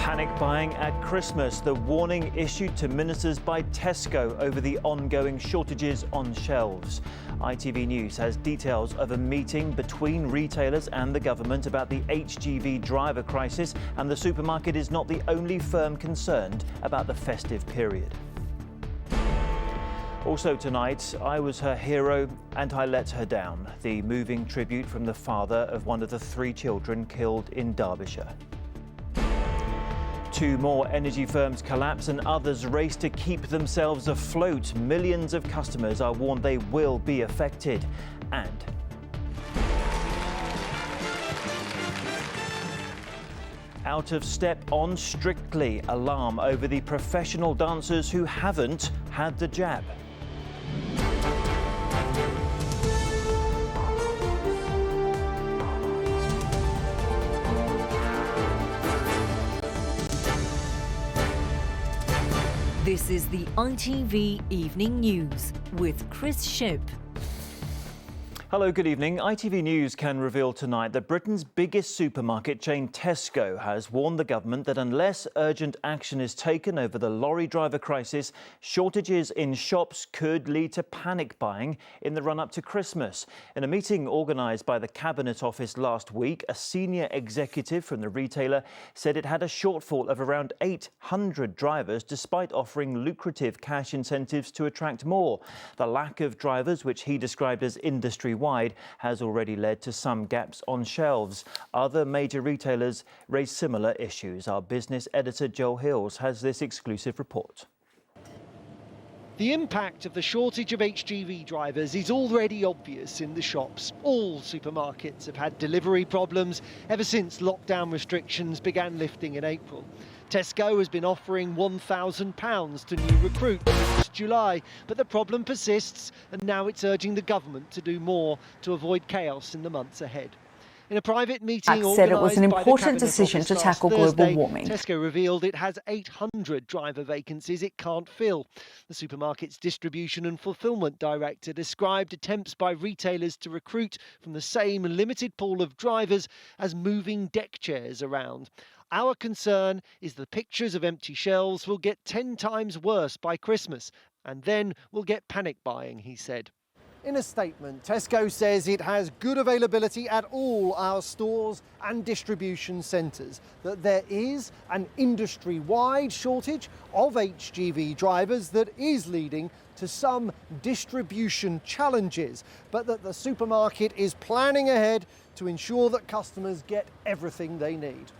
Panic buying at Christmas, the warning issued to ministers by Tesco over the ongoing shortages on shelves. ITV News has details of a meeting between retailers and the government about the HGV driver crisis, and the supermarket is not the only firm concerned about the festive period. Also tonight, I was her hero and I let her down. The moving tribute from the father of one of the 3 children killed in Derbyshire. 2 more energy firms collapse and others race to keep themselves afloat. Millions of customers are warned they will be affected. And out of step on Strictly, alarm over the professional dancers who haven't had the jab. This is the ITV Evening News with Chris Shipp. Hello, good evening. ITV News can reveal tonight that Britain's biggest supermarket chain Tesco has warned the government that unless urgent action is taken over the lorry driver crisis, shortages in shops could lead to panic buying in the run-up to Christmas. In a meeting organised by the Cabinet Office last week, a senior executive from the retailer said it had a shortfall of around 800 drivers despite offering lucrative cash incentives to attract more. The lack of drivers, which he described as industry-wide, has already led to some gaps on shelves. Other major retailers raise similar issues. Our business editor Joel Hills has this exclusive report. The impact of the shortage of HGV drivers is already obvious in the shops. All supermarkets have had delivery problems ever since lockdown restrictions began lifting in April. Tesco has been offering £1,000 to new recruits since July, but the problem persists, and now it's urging the government to do more to avoid chaos in the months ahead. In a private meeting said it was an important by the decision to tackle Thursday, global warming. Tesco revealed it has 800 driver vacancies it can't fill. The supermarket's distribution and fulfilment director described attempts by retailers to recruit from the same limited pool of drivers as moving deck chairs around. Our concern is the pictures of empty shelves will get 10 times worse by Christmas, and then we'll get panic buying, he said. In a statement, Tesco says it has good availability at all our stores and distribution centres, that there is an industry-wide shortage of HGV drivers that is leading to some distribution challenges, but that the supermarket is planning ahead to ensure that customers get everything they need.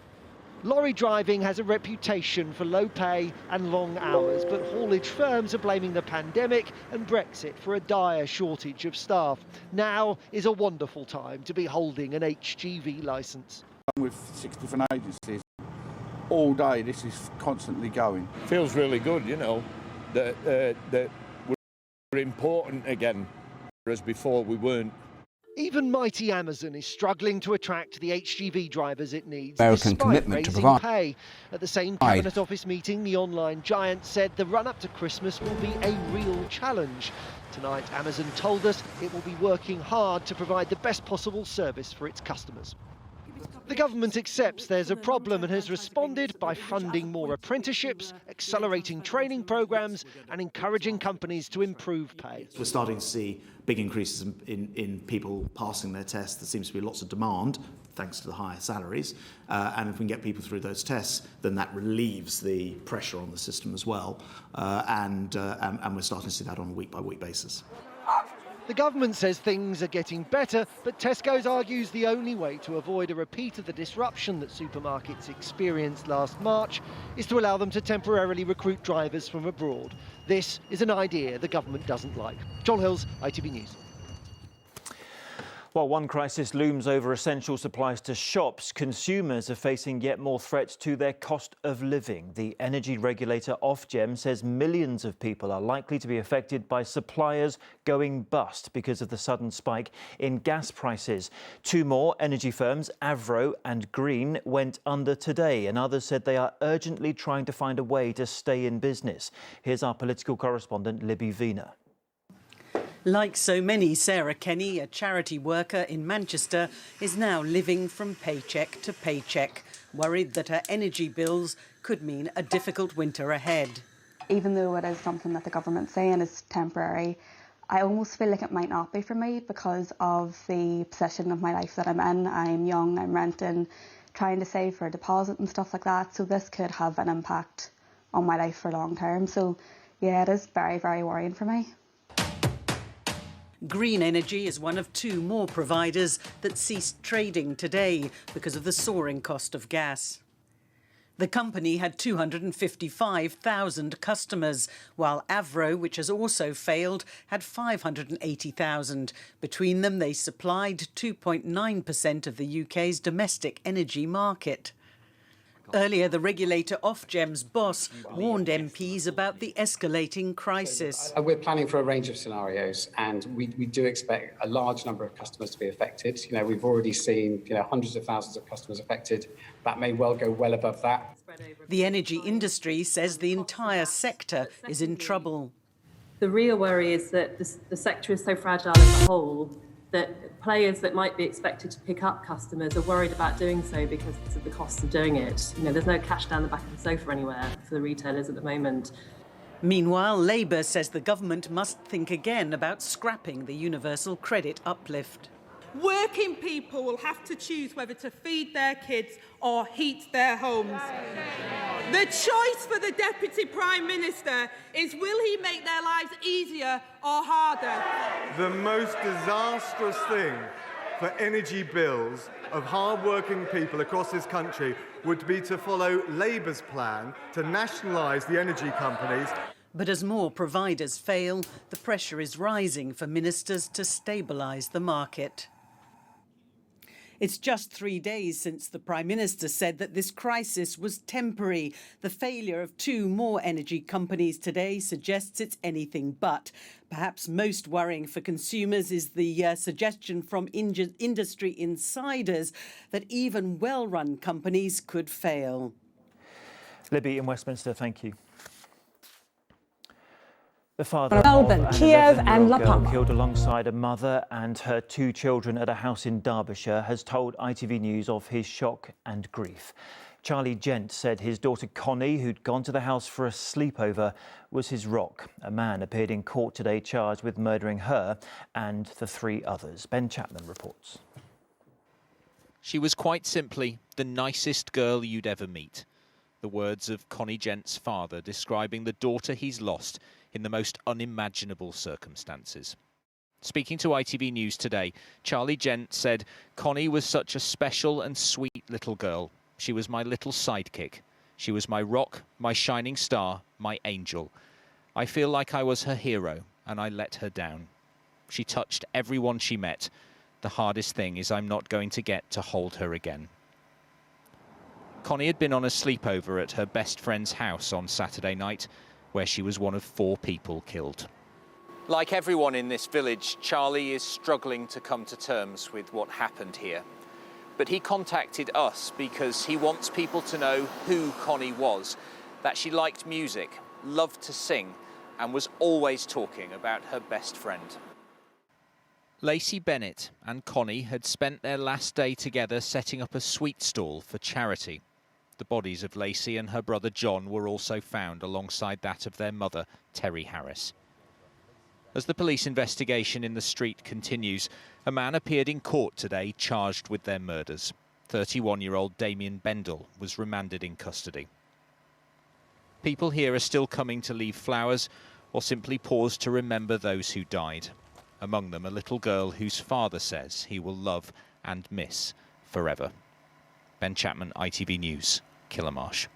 Lorry driving has a reputation for low pay and long hours, but haulage firms are blaming the pandemic and Brexit for a dire shortage of staff. Now is a wonderful time to be holding an HGV licence. With 6 different agencies, all day this is constantly going. Feels really good, you know, that we're important again, whereas before we weren't. Even mighty Amazon is struggling to attract the HGV drivers it needs, American despite commitment to raising provide pay. At the same Cabinet Office meeting, the online giant said the run-up to Christmas will be a real challenge. Tonight, Amazon told us it will be working hard to provide the best possible service for its customers. The government accepts there's a problem and has responded by funding more apprenticeships, accelerating training programmes and encouraging companies to improve pay. We're starting to see big increases in people passing their tests. There seems to be lots of demand, thanks to the higher salaries. And if we can get people through those tests, then that relieves the pressure on the system as well. And we're starting to see that on a week-by-week basis. The government says things are getting better, but Tesco's argues the only way to avoid a repeat of the disruption that supermarkets experienced last March is to allow them to temporarily recruit drivers from abroad. This is an idea the government doesn't like. Joel Hills, ITV News. While one crisis looms over essential supplies to shops, consumers are facing yet more threats to their cost of living. The energy regulator Ofgem says millions of people are likely to be affected by suppliers going bust because of the sudden spike in gas prices. 2 more energy firms, Avro and Green, went under today, and others said they are urgently trying to find a way to stay in business. Here's our political correspondent, Libby Wiener. Like so many, Sarah Kenny, a charity worker in Manchester, is now living from paycheck to paycheck. worried that her energy bills could mean a difficult winter ahead. Even though it is something that the government's saying is temporary, I almost feel like it might not be for me because of the position of my life that I'm in. I'm young, I'm renting, trying to save for a deposit and stuff like that. So this could have an impact on my life for long term. So yeah, it is very, very worrying for me. Green Energy is one of 2 more providers that ceased trading today because of the soaring cost of gas. The company had 255,000 customers, while Avro, which has also failed, had 580,000. Between them, they supplied 2.9% of the UK's domestic energy market. Earlier, the regulator Ofgem's boss warned MPs about the escalating crisis. We're planning for a range of scenarios, and we do expect a large number of customers to be affected. We've already seen hundreds of thousands of customers affected. That may well go well above that. The energy industry says the entire sector is in trouble. The real worry is that the sector is so fragile as a whole that players that might be expected to pick up customers are worried about doing so because of the costs of doing it. There's no cash down the back of the sofa anywhere for the retailers at the moment. Meanwhile, Labour says the government must think again about scrapping the universal credit uplift. Working people will have to choose whether to feed their kids or heat their homes. The choice for the Deputy Prime Minister is, will he make their lives easier or harder? The most disastrous thing for energy bills of hard-working people across this country would be to follow Labour's plan to nationalise the energy companies. But as more providers fail, the pressure is rising for ministers to stabilise the market. It's just 3 days since the Prime Minister said that this crisis was temporary. The failure of 2 more energy companies today suggests it's anything but. Perhaps most worrying for consumers is the suggestion from industry insiders that even well-run companies could fail. Libby in Westminster, thank you. The father Melbourne, of an Kiev 11-year-old and La girl Palma. killed alongside a mother and her 2 children at a house in Derbyshire has told ITV News of his shock and grief. Charlie Gent said his daughter Connie, who'd gone to the house for a sleepover, was his rock. A man appeared in court today charged with murdering her and the 3 others. Ben Chapman reports. She was quite simply the nicest girl you'd ever meet. The words of Connie Gent's father describing the daughter he's lost in the most unimaginable circumstances. Speaking to ITV News today, Charlie Gent said, "Connie was such a special and sweet little girl. She was my little sidekick. She was my rock, my shining star, my angel. I feel like I was her hero, and I let her down. She touched everyone she met. The hardest thing is I'm not going to get to hold her again." Connie had been on a sleepover at her best friend's house on Saturday night, where she was one of 4 people killed. Like everyone in this village, Charlie is struggling to come to terms with what happened here. But he contacted us because he wants people to know who Connie was, that she liked music, loved to sing, and was always talking about her best friend. Lacey Bennett and Connie had spent their last day together setting up a sweet stall for charity. The bodies of Lacey and her brother John were also found alongside that of their mother, Terry Harris. As the police investigation in the street continues, a man appeared in court today charged with their murders. 31-year-old Damien Bendel was remanded in custody. People here are still coming to leave flowers or simply pause to remember those who died. Among them, a little girl whose father says he will love and miss forever. Ben Chapman, ITV News, Kilmarsh.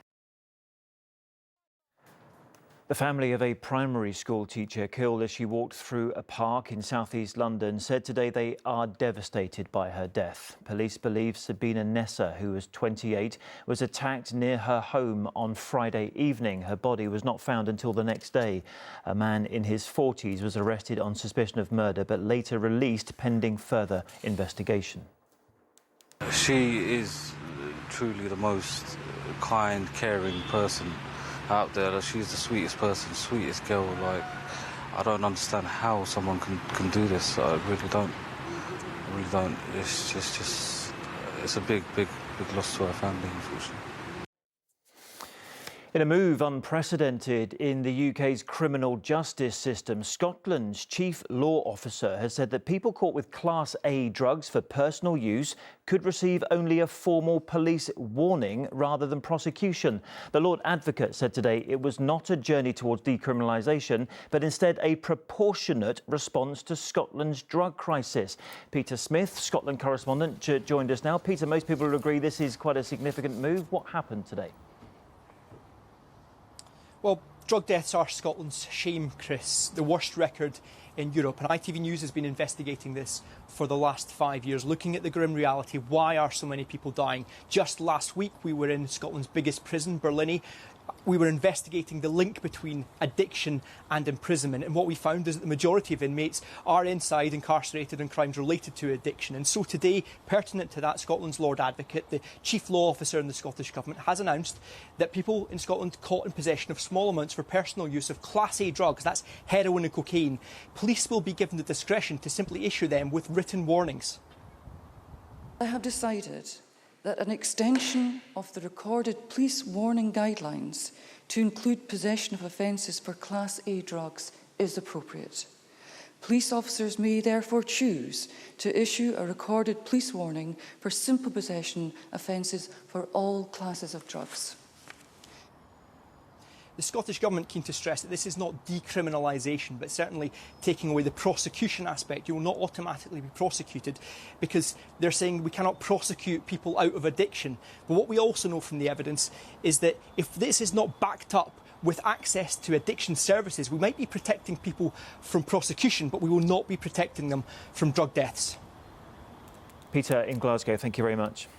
The family of a primary school teacher killed as she walked through a park in southeast London said today they are devastated by her death. Police believe Sabina Nessa, who was 28, was attacked near her home on Friday evening. Her body was not found until the next day. A man in his 40s was arrested on suspicion of murder but later released pending further investigation. She is truly the most kind, caring person out there. She's the sweetest person, sweetest girl. Like, I don't understand how someone can do this. I really don't. It's it's a big loss to our family, unfortunately. In a move unprecedented in the UK's criminal justice system, Scotland's chief law officer has said that people caught with Class A drugs for personal use could receive only a formal police warning rather than prosecution. The Lord Advocate said today it was not a journey towards decriminalisation, but instead a proportionate response to Scotland's drug crisis. Peter Smith, Scotland correspondent, joined us now. Peter, most people would agree this is quite a significant move. What happened today? Well, drug deaths are Scotland's shame, Chris, the worst record in Europe. And ITV News has been investigating this for the last 5 years, looking at the grim reality. Why are so many people dying? Just last week, we were in Scotland's biggest prison, Berlin. We were investigating the link between addiction and imprisonment. And what we found is that the majority of inmates are inside incarcerated on crimes related to addiction. And so today, pertinent to that, Scotland's Lord Advocate, the chief law officer in the Scottish Government, has announced that people in Scotland caught in possession of small amounts for personal use of Class A drugs, that's heroin and cocaine, police will be given the discretion to simply issue them with written warnings. I have decided that an extension of the recorded police warning guidelines to include possession of offences for Class A drugs is appropriate. Police officers may therefore choose to issue a recorded police warning for simple possession offences for all classes of drugs. The Scottish Government keen to stress that this is not decriminalisation, but certainly taking away the prosecution aspect. You will not automatically be prosecuted because they're saying we cannot prosecute people out of addiction. But what we also know from the evidence is that if this is not backed up with access to addiction services, we might be protecting people from prosecution, but we will not be protecting them from drug deaths. Peter in Glasgow, thank you very much.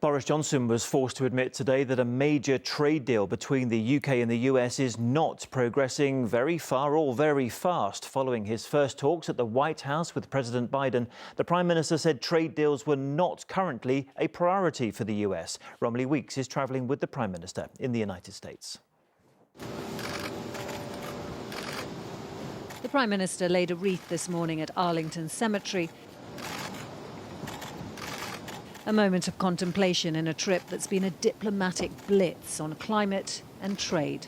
Boris Johnson was forced to admit today that a major trade deal between the UK and the US is not progressing very far or very fast. Following his first talks at the White House with President Biden, the Prime Minister said trade deals were not currently a priority for the US. Romilly Weeks is travelling with the Prime Minister in the United States. The Prime Minister laid a wreath this morning at Arlington Cemetery. A moment of contemplation in a trip that's been a diplomatic blitz on climate and trade.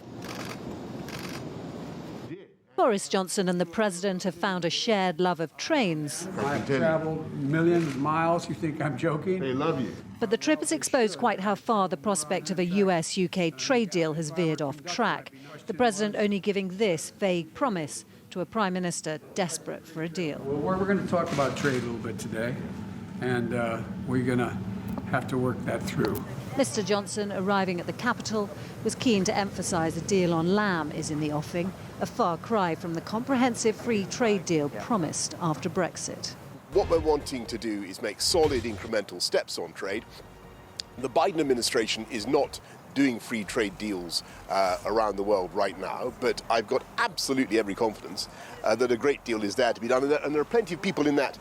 Boris Johnson and the President have found a shared love of trains. I've travelled millions of miles. You think I'm joking? They love you. But the trip has exposed quite how far the prospect of a US-UK trade deal has veered off track. The President only giving this vague promise to a Prime Minister desperate for a deal. Well, we're going to talk about trade a little bit today. And we're going to have to work that through. Mr Johnson, arriving at the capital, was keen to emphasise a deal on lamb is in the offing, a far cry from the comprehensive free trade deal promised after Brexit. What we're wanting to do is make solid incremental steps on trade. The Biden administration is not doing free trade deals around the world right now, but I've got absolutely every confidence that a great deal is there to be done, and there are plenty of people in that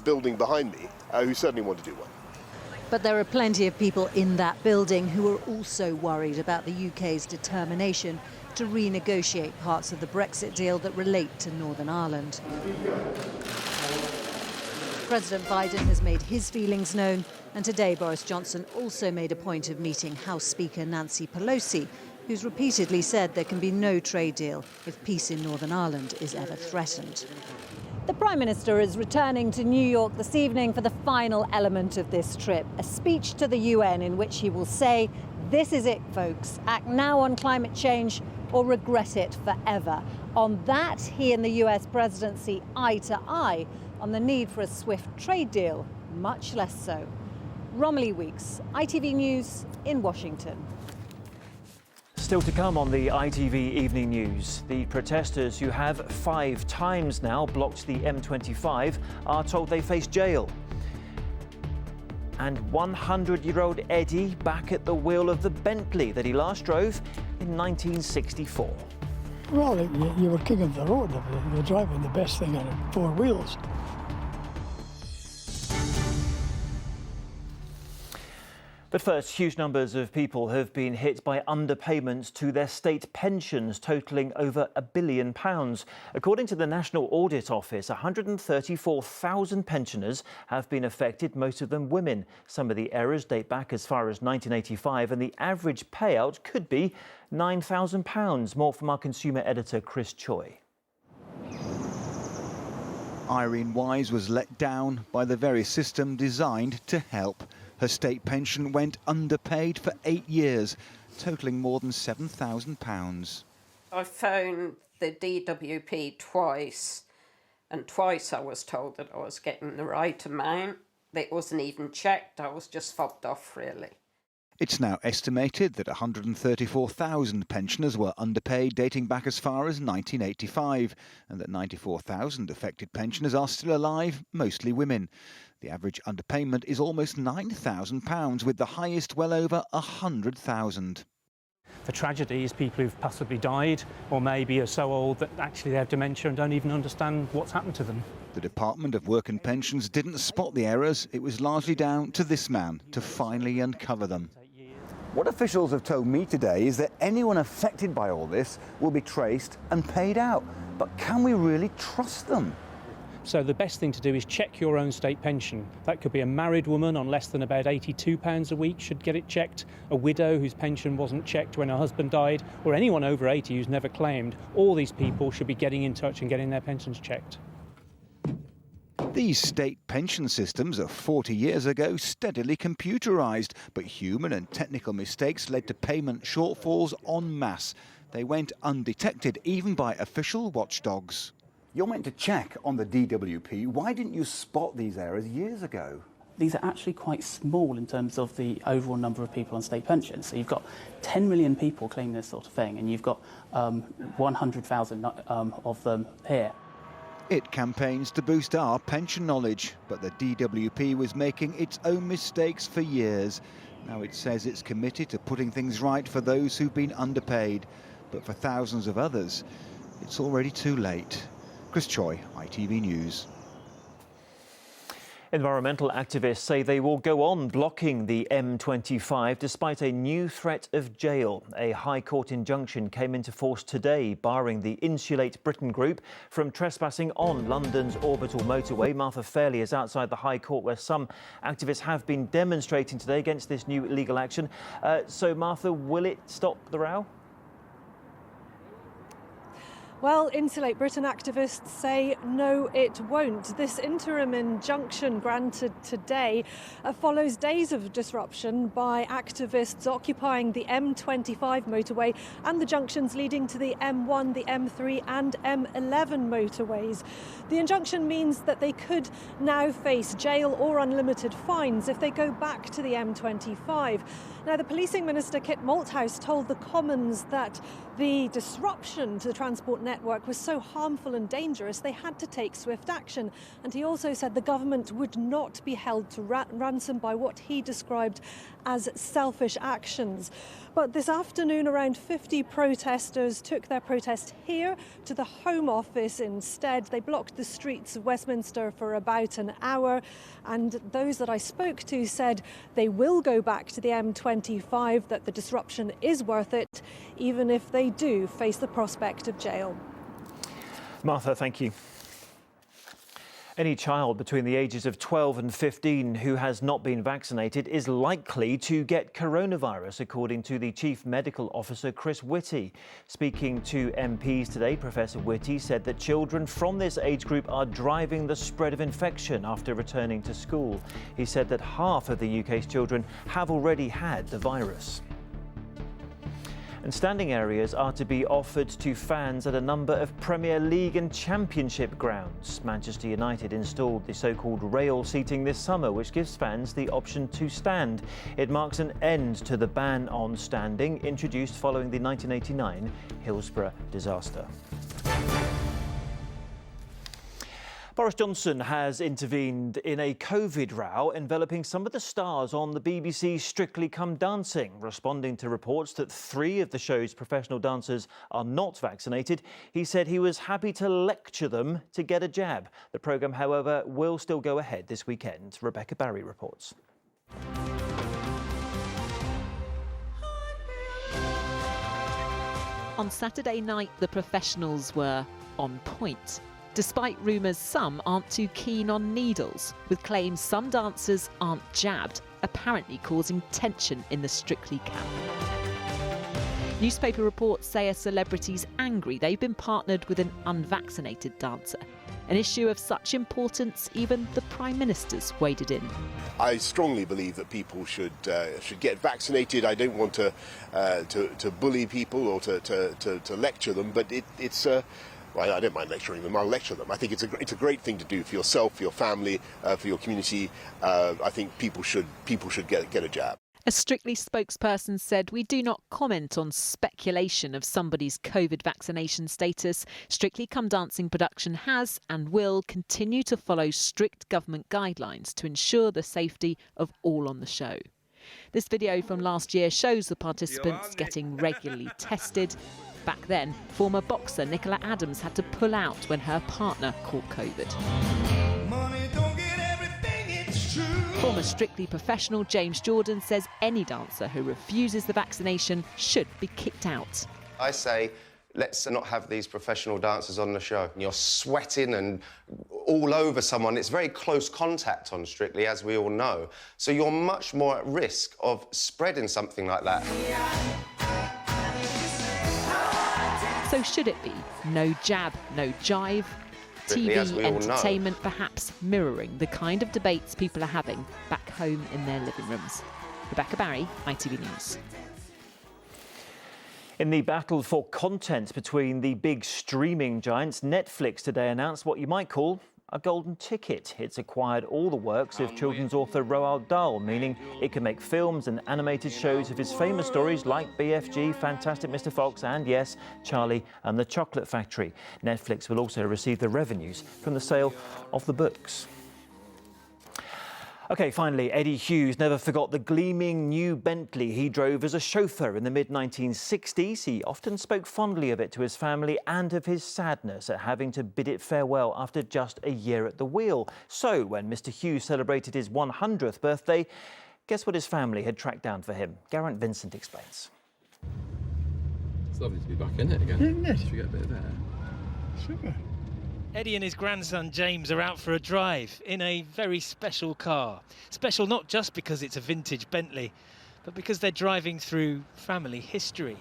building behind me who certainly want to do one. But there are plenty of people in that building who are also worried about the UK's determination to renegotiate parts of the Brexit deal that relate to Northern Ireland. President Biden has made his feelings known, and today Boris Johnson also made a point of meeting House Speaker Nancy Pelosi, who's repeatedly said there can be no trade deal if peace in Northern Ireland is ever threatened. The Prime Minister is returning to New York this evening for the final element of this trip, a speech to the UN in which he will say, "This is it, folks. Act now on climate change or regret it forever." On that, he and the US presidency eye to eye on the need for a swift trade deal, much less so. Romilly Weeks, ITV News in Washington. Still to come on the ITV Evening News, the protesters who have 5 times now blocked the M25 are told they face jail. And 100-year-old Eddie back at the wheel of the Bentley that he last drove in 1964. Well, you were king of the road. You're driving the best thing on 4 wheels. But first, huge numbers of people have been hit by underpayments to their state pensions, totalling over £1 billion. According to the National Audit Office, 134,000 pensioners have been affected, most of them women. Some of the errors date back as far as 1985, and the average payout could be £9,000. More from our consumer editor, Chris Choi. Irene Wise was let down by the very system designed to help. Her state pension went underpaid for 8 years, totalling more than £7,000. I phoned the DWP twice, and twice I was told that I was getting the right amount. It wasn't even checked, I was just fobbed off, really. It's now estimated that 134,000 pensioners were underpaid dating back as far as 1985, and that 94,000 affected pensioners are still alive, mostly women. The average underpayment is almost £9,000, with the highest well over 100,000. The tragedy is people who've possibly died or maybe are so old that actually they have dementia and don't even understand what's happened to them. The Department of Work and Pensions didn't spot the errors. It was largely down to this man to finally uncover them. What officials have told me today is that anyone affected by all this will be traced and paid out. But can we really trust them? So the best thing to do is check your own state pension. That could be a married woman on less than about £82 a week should get it checked, a widow whose pension wasn't checked when her husband died, or anyone over 80 who's never claimed. All these people should be getting in touch and getting their pensions checked. These state pension systems of 40 years ago steadily computerised, but human and technical mistakes led to payment shortfalls en masse. They went undetected even by official watchdogs. You're meant to check on the DWP. Why didn't you spot these errors years ago? These are actually quite small in terms of the overall number of people on state pensions. So you've got 10 million people claiming this sort of thing, and you've got 100,000 of them here. It campaigns to boost our pension knowledge, but the DWP was making its own mistakes for years. Now it says it's committed to putting things right for those who've been underpaid, but for thousands of others, it's already too late. Chris Choi, ITV News. Environmental activists say they will go on blocking the M25 despite a new threat of jail. A High Court injunction came into force today, barring the Insulate Britain group from trespassing on London's orbital motorway. Martha Fairley is outside the High Court, where some activists have been demonstrating today against this new legal action. So, Martha, will it stop the row? Well, Insulate Britain activists say no, it won't. This interim injunction granted today follows days of disruption by activists occupying the M25 motorway and the junctions leading to the M1, the M3 and M11 motorways. The injunction means that they could now face jail or unlimited fines if they go back to the M25. Now, the Policing Minister, Kit Malthouse, told the Commons that the disruption to the transport network was so harmful and dangerous they had to take swift action. And he also said the government would not be held to ransom by what he described as selfish actions. But this afternoon, around 50 protesters took their protest here to the Home Office instead. They blocked the streets of Westminster for about an hour, and those that I spoke to said they will go back to the M25, that the disruption is worth it, even if they do face the prospect of jail. Martha, thank you. Any child between the ages of 12 and 15 who has not been vaccinated is likely to get coronavirus, according to the Chief Medical Officer, Chris Whitty. Speaking to MPs today, Professor Whitty said that children from this age group are driving the spread of infection after returning to school. He said that half of the UK's children have already had the virus. And standing areas are to be offered to fans at a number of Premier League and Championship grounds. Manchester United installed the so-called rail seating this summer, which gives fans the option to stand. It marks an end to the ban on standing, introduced following the 1989 Hillsborough disaster. Boris Johnson has intervened in a COVID row enveloping some of the stars on the BBC's Strictly Come Dancing. Responding to reports that 3 of the show's professional dancers are not vaccinated, he said he was happy to lecture them to get a jab. The programme, however, will still go ahead this weekend. Rebecca Barry reports. On Saturday night, the professionals were on point, despite rumours some aren't too keen on needles, with claims some dancers aren't jabbed, apparently causing tension in the Strictly camp. Newspaper reports say a celebrity's angry they've been partnered with an unvaccinated dancer. An issue of such importance, even the Prime Minister's waded in. I strongly believe that people should get vaccinated. I don't want to bully people or to lecture them, but it's. Well, I don't mind lecturing them. I'll lecture them. I think it's a great thing to do for yourself, for your family, for your community. I think people should get a jab. A Strictly spokesperson said, "We do not comment on speculation of somebody's COVID vaccination status. Strictly Come Dancing production has and will continue to follow strict government guidelines to ensure the safety of all on the show." This video from last year shows the participants getting regularly tested. Back then, former boxer Nicola Adams had to pull out when her partner caught COVID. Former Strictly professional James Jordan says any dancer who refuses the vaccination should be kicked out. I say, let's not have these professional dancers on the show. You're sweating and all over someone. It's very close contact on Strictly, as we all know. So you're much more at risk of spreading something like that. So should it be no jab, no jive? TV entertainment perhaps mirroring the kind of debates people are having back home in their living rooms. Rebecca Barry, ITV News. In the battle for content between the big streaming giants, Netflix today announced what you might call a golden ticket. It's acquired all the works of children's author Roald Dahl, meaning it can make films and animated shows of his famous stories like BFG, Fantastic Mr. Fox and, yes, Charlie and the Chocolate Factory. Netflix will also receive the revenues from the sale of the books. OK, finally, Eddie Hughes never forgot the gleaming new Bentley he drove as a chauffeur in the mid-1960s. He often spoke fondly of it to his family and of his sadness at having to bid it farewell after just a year at the wheel. So, when Mr Hughes celebrated his 100th birthday, guess what his family had tracked down for him? Geraint Vincent explains. It's lovely to be back in it again. Isn't it? Should we get a bit of air? Super. Eddie and his grandson James are out for a drive in a very special car. Special not just because it's a vintage Bentley, but because they're driving through family history.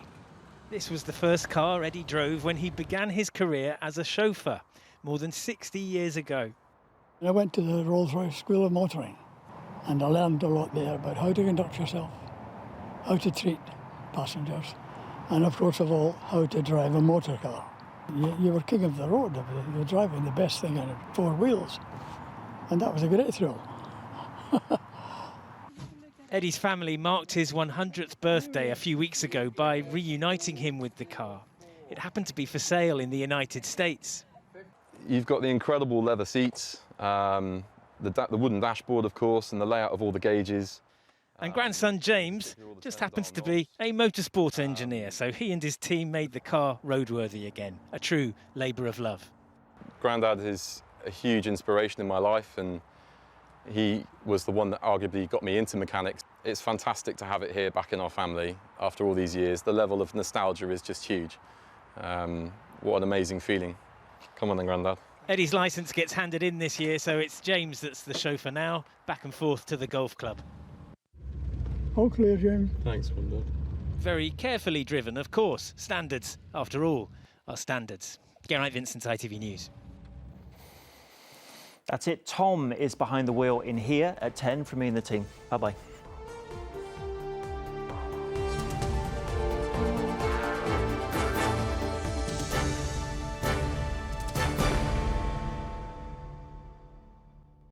This was the first car Eddie drove when he began his career as a chauffeur more than 60 years ago. I went to the Rolls-Royce School of Motoring and I learned a lot there about how to conduct yourself, how to treat passengers, and of course of all, how to drive a motor car. You were king of the road. You were driving the best thing on 4 wheels. And that was a great thrill. Eddie's family marked his 100th birthday a few weeks ago by reuniting him with the car. It happened to be for sale in the United States. You've got the incredible leather seats, the wooden dashboard, of course, and the layout of all the gauges. And grandson James just happens to be a motorsport engineer, so he and his team made the car roadworthy again, a true labour of love. Grandad is a huge inspiration in my life, and he was the one that arguably got me into mechanics. It's fantastic to have it here back in our family after all these years. The level of nostalgia is just huge. What an amazing feeling. Come on then, Grandad. Eddie's licence gets handed in this year, so it's James that's the chauffeur now, back and forth to the golf club. All clear, James. Thanks, Grandad. Very carefully driven, of course. Standards, after all, are standards. Geraint Vincent, ITV News. That's it. Tom is behind the wheel in here at 10 from me and the team. Bye-bye.